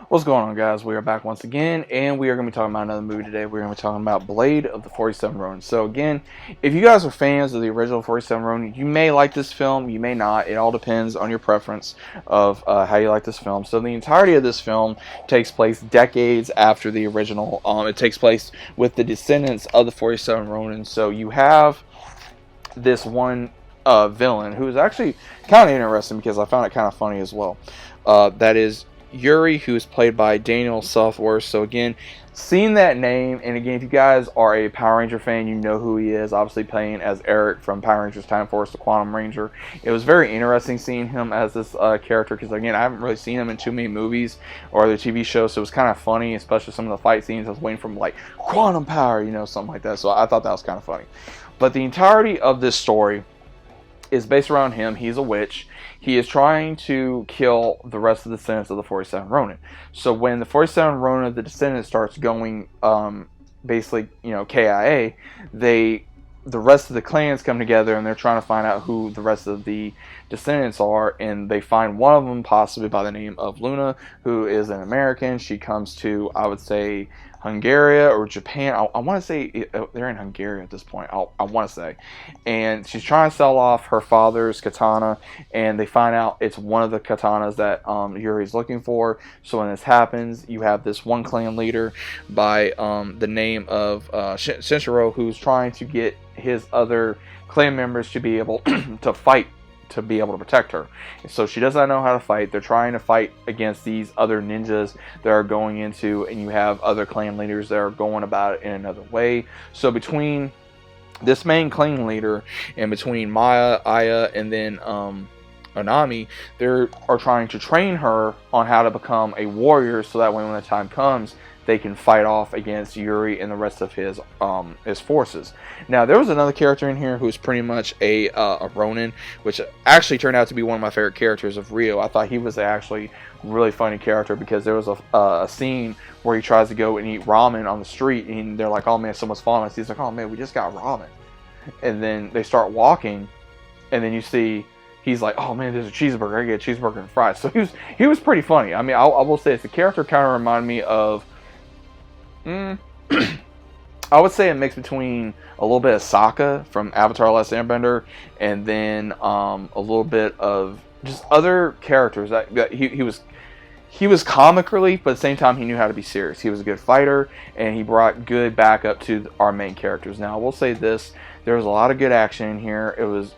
What's going on, guys? We are back once again, and we are going to be talking about another movie today. We're going to be talking about Blade of the 47 Ronin. So again, if you guys are fans of the original 47 Ronin, you may like this film, you may not. It all depends on your preference of how you like this film. So the entirety of this film takes place decades after the original. It takes place with the descendants of the 47 Ronin. So you have this one villain who is actually kind of interesting because I found it kind of funny as well. That is Yuri, who is played by Daniel Southworth. So again, seeing that name, and again, if you guys are a Power Ranger fan, you know who he is. Obviously playing as Eric from Power Rangers Time Force, the Quantum Ranger. It was very interesting seeing him as this character because again, I haven't really seen him in too many movies or other TV shows, so it was kind of funny, especially some of the fight scenes. I was waiting for him like quantum power, something like that. So I thought that was kind of funny. But the entirety of this story is based around him. He's a witch. He is trying to kill the rest of the descendants of the 47 Ronin. So when the 47 Ronin of the descendants starts going, basically, KIA, the rest of the clans come together and they're trying to find out who the rest of the descendants are, and they find one of them possibly by the name of Luna, who is an American. She comes to, I would say, Hungary or Japan. I want to say they're in Hungary at this point. I want to say. And she's trying to sell off her father's katana, and they find out it's one of the katanas that Yuri's looking for. So when this happens, you have this one clan leader by the name of Shinshiro, who's trying to get his other clan members to be able to fight, to be able to protect her. So she does not know how to fight. They're trying to fight against these other ninjas that are going into, and you have other clan leaders that are going about it in another way. So between this main clan leader and between Maya, Aya, and then Onami, they are trying to train her on how to become a warrior, so that way when the time comes, they can fight off against Yuri and the rest of his forces. Now, there was another character in here who's pretty much a Ronin, which actually turned out to be one of my favorite characters of Rio. I thought he was actually really funny character because there was a scene where he tries to go and eat ramen on the street, and they're like, "Oh man, someone's following us." He's like, "Oh man, we just got ramen," and then they start walking, and then you see. He's like, "Oh man, there's a cheeseburger. I get a cheeseburger and fries." So he was pretty funny. I mean, I will say it's the character kind of reminded me of. I would say a mix between a little bit of Sokka from Avatar: Last Airbender, and then a little bit of just other characters that he was comic relief, but at the same time he knew how to be serious. He was a good fighter, and he brought good backup to our main characters. Now I will say this: there was a lot of good action in here. It was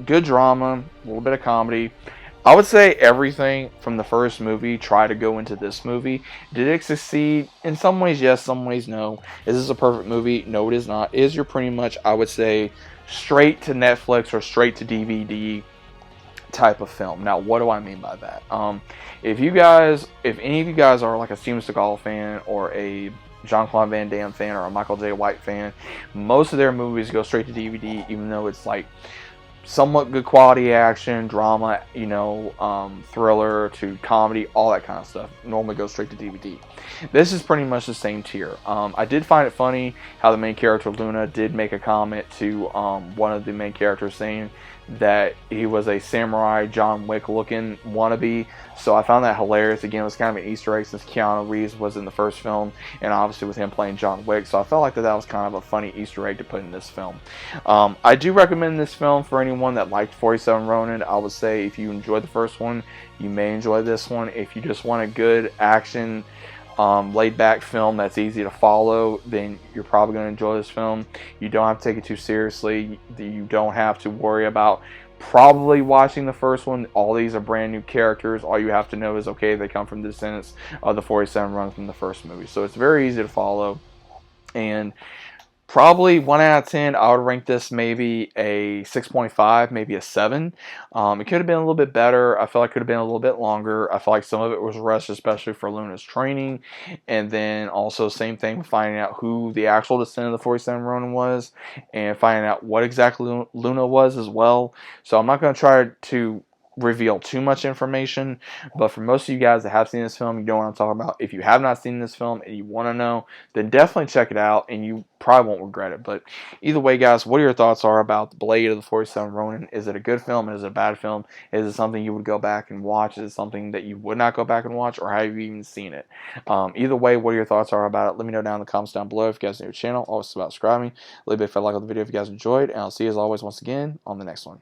good drama, a little bit of comedy. I would say everything from the first movie tried to go into this movie. Did it succeed? In some ways, yes. Some ways, no. Is this a perfect movie? No, it is not. It is your pretty much, I would say, straight to Netflix or straight to DVD type of film. Now, what do I mean by that? If any of you guys are like a Steven Seagal fan or a Jean-Claude Van Damme fan or a Michael J. White fan, most of their movies go straight to DVD, even though it's like somewhat good quality action, drama, thriller to comedy, all that kind of stuff normally goes straight to DVD. This is pretty much the same tier. I did find it funny how the main character Luna did make a comment to one of the main characters saying that he was a samurai John Wick looking wannabe. So I found that hilarious. Again, it was kind of an Easter egg since Keanu Reeves was in the first film, and obviously with him playing John Wick. So I felt like that was kind of a funny Easter egg to put in this film. I do recommend this film for anyone that liked 47 Ronin. I would say if you enjoyed the first one, you may enjoy this one. If you just want a good action, laid-back film that's easy to follow, then you're probably going to enjoy this film. You don't have to take it too seriously. You don't have to worry about probably watching the first one. All these are brand new characters. All you have to know is, okay, they come from the descendants of the 47 Ronin from the first movie. So it's very easy to follow. And probably 1 out of 10, I would rank this maybe a 6.5, maybe a 7. It could have been a little bit better. I feel like it could have been a little bit longer. I feel like some of it was rushed, especially for Luna's training. And then also same thing with finding out who the actual descendant of the 47 Ronin was, and finding out what exactly Luna was as well. So I'm not going to try to reveal too much information, but for most of you guys that have seen this film, you know what I'm talking about. If you have not seen this film and you want to know, then definitely check it out, and you probably won't regret it. But either way, guys, what are your thoughts are about the Blade of the 47 Ronin? Is it a good film? Is it a bad film? Is it something you would go back and watch? Is it something that you would not go back and watch, or have you even seen it? Either way, what your thoughts are about it, let me know down in the comments down below. If you guys are new to the channel, always about subscribing. Leave a big fat like on the video if you guys enjoyed, and I'll see you as always once again on the next one.